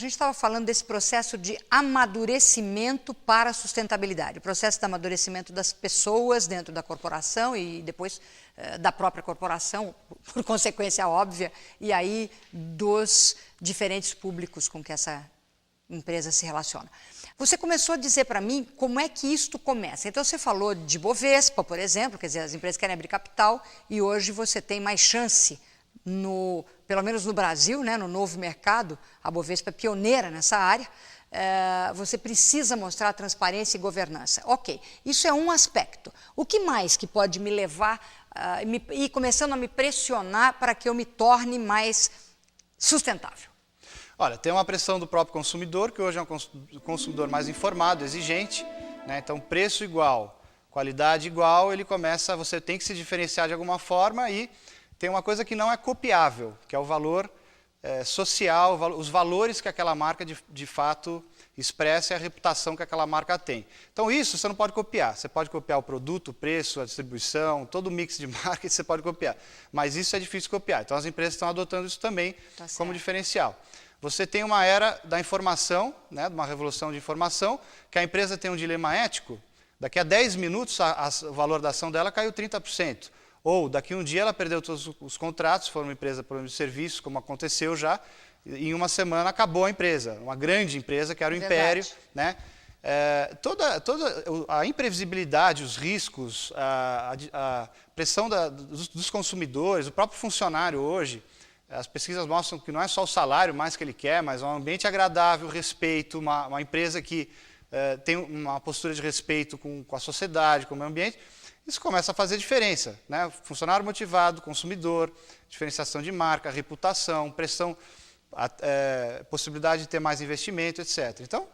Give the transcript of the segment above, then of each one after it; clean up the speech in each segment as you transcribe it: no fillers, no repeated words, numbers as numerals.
gente estava falando desse processo de amadurecimento para a sustentabilidade, o processo de amadurecimento das pessoas dentro da corporação e depois da própria corporação, por consequência óbvia, e aí dos diferentes públicos com que essa empresa se relaciona. Você começou a dizer para mim como é que isto começa. Então você falou de Bovespa, por exemplo, quer dizer, as empresas querem abrir capital e hoje você tem mais chance, pelo menos no Brasil, né, no novo mercado, a Bovespa é pioneira nessa área, você precisa mostrar transparência e governança. Ok, isso é um aspecto. O que mais que pode me levar e começando a me pressionar para que eu me torne mais sustentável? Olha, tem uma pressão do próprio consumidor, que hoje é um consumidor mais informado, exigente, né? Então preço igual, qualidade igual, você tem que se diferenciar de alguma forma e tem uma coisa que não é copiável, que é o valor social, os valores que aquela marca de fato expressa e a reputação que aquela marca tem. Então isso você não pode copiar, você pode copiar o produto, o preço, a distribuição, todo o mix de marketing você pode copiar, mas isso é difícil de copiar, então as empresas estão adotando isso também como diferencial. Você tem uma era da informação, né, de uma revolução de informação, que a empresa tem um dilema ético, daqui a 10 minutos o valor da ação dela caiu 30%. Ou daqui a um dia ela perdeu todos os contratos, se for uma empresa por exemplo, de serviços, como aconteceu já, e em uma semana acabou a empresa, uma grande empresa que era o Império. Né? Toda a imprevisibilidade, os riscos, a pressão dos consumidores, o próprio funcionário hoje, as pesquisas mostram que não é só o salário mais que ele quer, mas um ambiente agradável, respeito, uma empresa que tem uma postura de respeito com a sociedade, com o meio ambiente. Isso começa a fazer diferença, né? Funcionário motivado, consumidor, diferenciação de marca, reputação, pressão, possibilidade de ter mais investimento, etc. Então,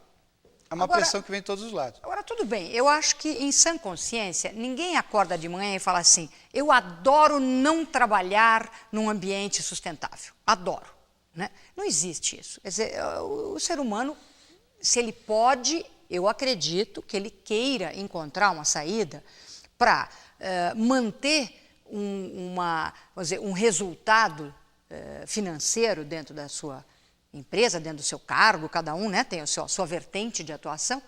é uma pressão que vem de todos os lados. Agora, tudo bem, eu acho que em sã consciência, ninguém acorda de manhã e fala assim, eu adoro não trabalhar num ambiente sustentável, adoro. Né? Não existe isso. Quer dizer, o ser humano, se ele pode, eu acredito que ele queira encontrar uma saída para manter um resultado financeiro dentro da sua empresa, dentro do seu cargo, cada um, né, tem a sua vertente de atuação,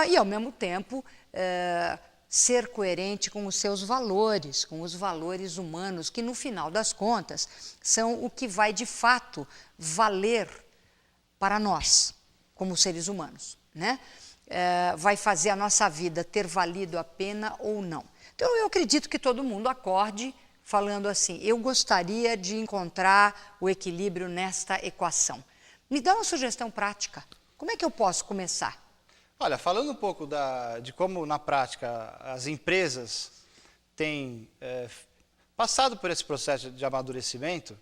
e ao mesmo tempo ser coerente com os seus valores, com os valores humanos, que no final das contas são o que vai de fato valer para nós, como seres humanos, né? Vai fazer a nossa vida ter valido a pena ou não. Então eu acredito que todo mundo acorde falando assim, eu gostaria de encontrar o equilíbrio nesta equação. Me dá uma sugestão prática. Como é que eu posso começar? Olha, falando um pouco de como, na prática, as empresas têm passado por esse processo de amadurecimento,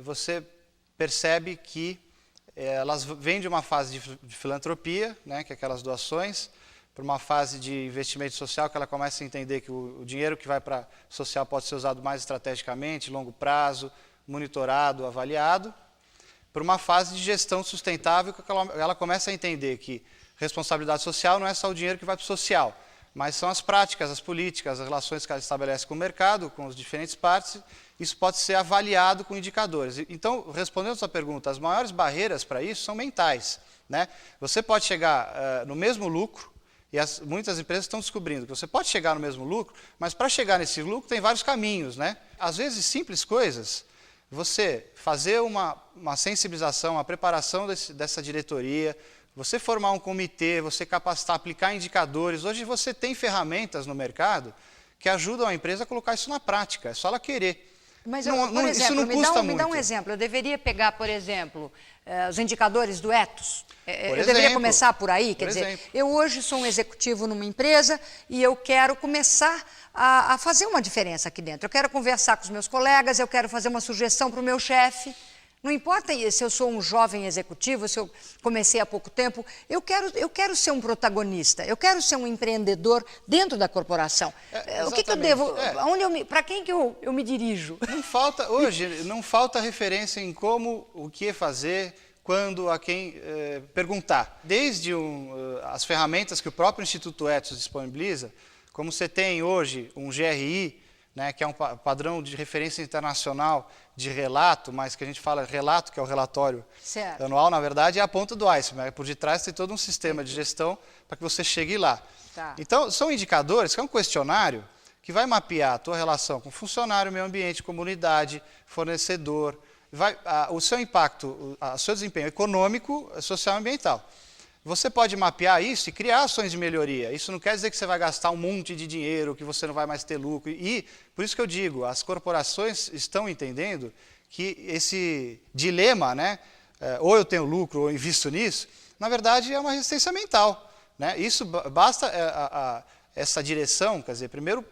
você percebe que elas vêm de uma fase de filantropia, né, que é aquelas doações, para uma fase de investimento social, que ela começa a entender que o dinheiro que vai para social pode ser usado mais estrategicamente, longo prazo, monitorado, avaliado, para uma fase de gestão sustentável, que ela começa a entender que responsabilidade social não é só o dinheiro que vai para o social, mas são as práticas, as políticas, as relações que ela estabelece com o mercado, com as diferentes partes, isso pode ser avaliado com indicadores. Então, respondendo a sua pergunta, as maiores barreiras para isso são mentais. Né? Você pode chegar no mesmo lucro, e muitas empresas estão descobrindo que você pode chegar no mesmo lucro, mas para chegar nesse lucro tem vários caminhos. Né? Às vezes, simples coisas, você fazer uma sensibilização, uma preparação dessa diretoria, você formar um comitê, você capacitar, aplicar indicadores. Hoje você tem ferramentas no mercado que ajudam a empresa a colocar isso na prática, é só ela querer. Mas, por exemplo, isso não custa muito. Me dá um exemplo. Eu deveria pegar, por exemplo, os indicadores do ethos. Eu exemplo, deveria começar por aí? Quer dizer, eu hoje sou um executivo numa empresa e eu quero começar a fazer uma diferença aqui dentro. Eu quero conversar com os meus colegas, eu quero fazer uma sugestão para o meu chefe. Não importa se eu sou um jovem executivo, se eu comecei há pouco tempo, eu quero ser um protagonista, eu quero ser um empreendedor dentro da corporação. O que eu devo, para quem que eu me dirijo? Hoje não falta referência em como, o que fazer, quando, a quem perguntar. Desde as ferramentas que o próprio Instituto Ethos disponibiliza, como você tem hoje um GRI, né, que é um padrão de referência internacional de relato, mas que a gente fala relato, que é o relatório anual, na verdade, é a ponta do iceberg. Por detrás tem todo um sistema de gestão para que você chegue lá. Tá. Então, são indicadores, que é um questionário que vai mapear a tua relação com funcionário, meio ambiente, comunidade, fornecedor, o seu impacto, o seu desempenho econômico, social e ambiental. Você pode mapear isso e criar ações de melhoria. Isso não quer dizer que você vai gastar um monte de dinheiro, que você não vai mais ter lucro. E, por isso que eu digo, as corporações estão entendendo que esse dilema, né, ou eu tenho lucro ou invisto nisso, na verdade é uma resistência mental. Né? Isso basta essa direção, quer dizer, primeiro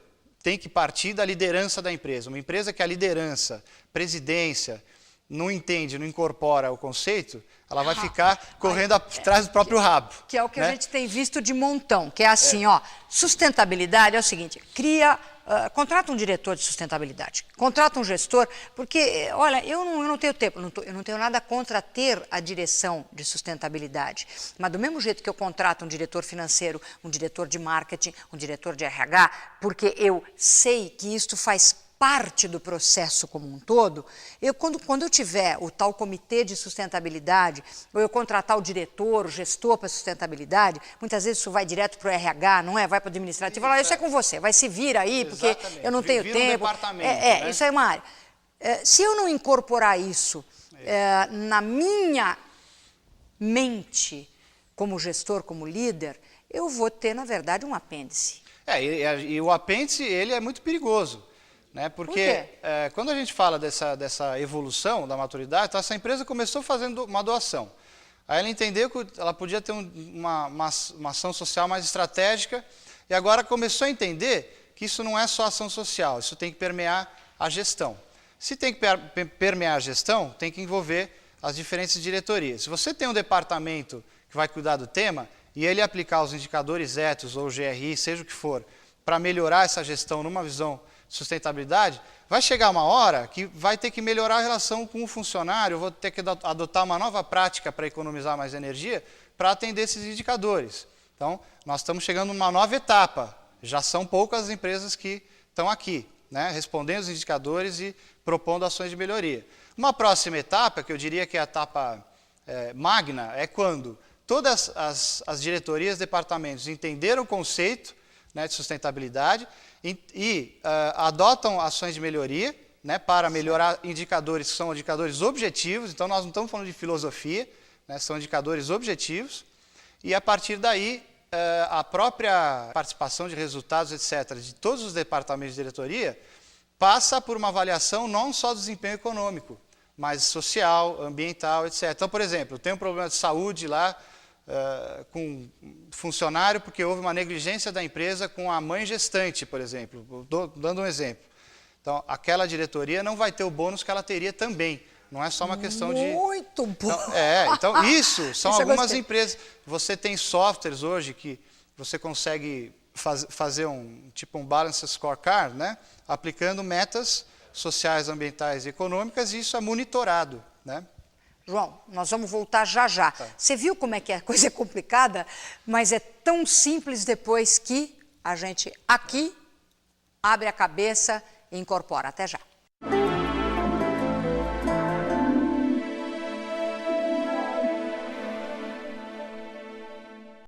tem que partir da liderança da empresa. Uma empresa que a liderança, presidência, não entende, não incorpora o conceito, ela vai ficar correndo atrás do próprio rabo. Que é o que a gente tem visto de montão, que é assim, ó, sustentabilidade é o seguinte, contrata um diretor de sustentabilidade, contrata um gestor, porque, olha, eu não tenho tempo, eu não tenho nada contra ter a direção de sustentabilidade, mas do mesmo jeito que eu contrato um diretor financeiro, um diretor de marketing, um diretor de RH, porque eu sei que isto faz parte do processo como um todo, quando eu tiver o tal comitê de sustentabilidade, ou eu contratar o diretor, o gestor para sustentabilidade, muitas vezes isso vai direto para o RH, não é? Vai para o administrativo, fala, isso é com você, vai se vir aí, porque exatamente. Eu não tenho tempo. Né? Isso é uma área. Se eu não incorporar isso na minha mente, como gestor, como líder, eu vou ter, na verdade, um apêndice. E o apêndice, ele é muito perigoso. Né? Porque quando a gente fala dessa evolução da maturidade, então essa empresa começou fazendo uma doação. Aí ela entendeu que ela podia ter uma ação social mais estratégica e agora começou a entender que isso não é só ação social, isso tem que permear a gestão. Se tem que permear a gestão, tem que envolver as diferentes diretorias. Se você tem um departamento que vai cuidar do tema e ele aplicar os indicadores éticos ou GRI, seja o que for, para melhorar essa gestão numa visão sustentabilidade, vai chegar uma hora que vai ter que melhorar a relação com o funcionário, vou ter que adotar uma nova prática para economizar mais energia para atender esses indicadores. Então, nós estamos chegando numa nova etapa. Já são poucas as empresas que estão aqui, né, respondendo os indicadores e propondo ações de melhoria. Uma próxima etapa, que eu diria que é a etapa magna, é quando todas as diretorias, departamentos entenderam o conceito, né, de sustentabilidade e adotam ações de melhoria, né, para melhorar indicadores que são indicadores objetivos. Então, nós não estamos falando de filosofia, né, são indicadores objetivos. E, a partir daí, a própria participação de resultados, etc., de todos os departamentos de diretoria, passa por uma avaliação não só do desempenho econômico, mas social, ambiental, etc. Então, por exemplo, tem um problema de saúde lá, com funcionário porque houve uma negligência da empresa com a mãe gestante, por exemplo, dando um exemplo. Então, aquela diretoria não vai ter o bônus que ela teria também. Não é só uma questão de... Muito bom! Então isso são algumas empresas. Você tem softwares hoje que você consegue fazer um balance scorecard, né? Aplicando metas sociais, ambientais e econômicas, e isso é monitorado, né? João, nós vamos voltar já já. Tá. Você viu como é que a coisa é complicada, mas é tão simples depois que a gente aqui abre a cabeça e incorpora. Até já.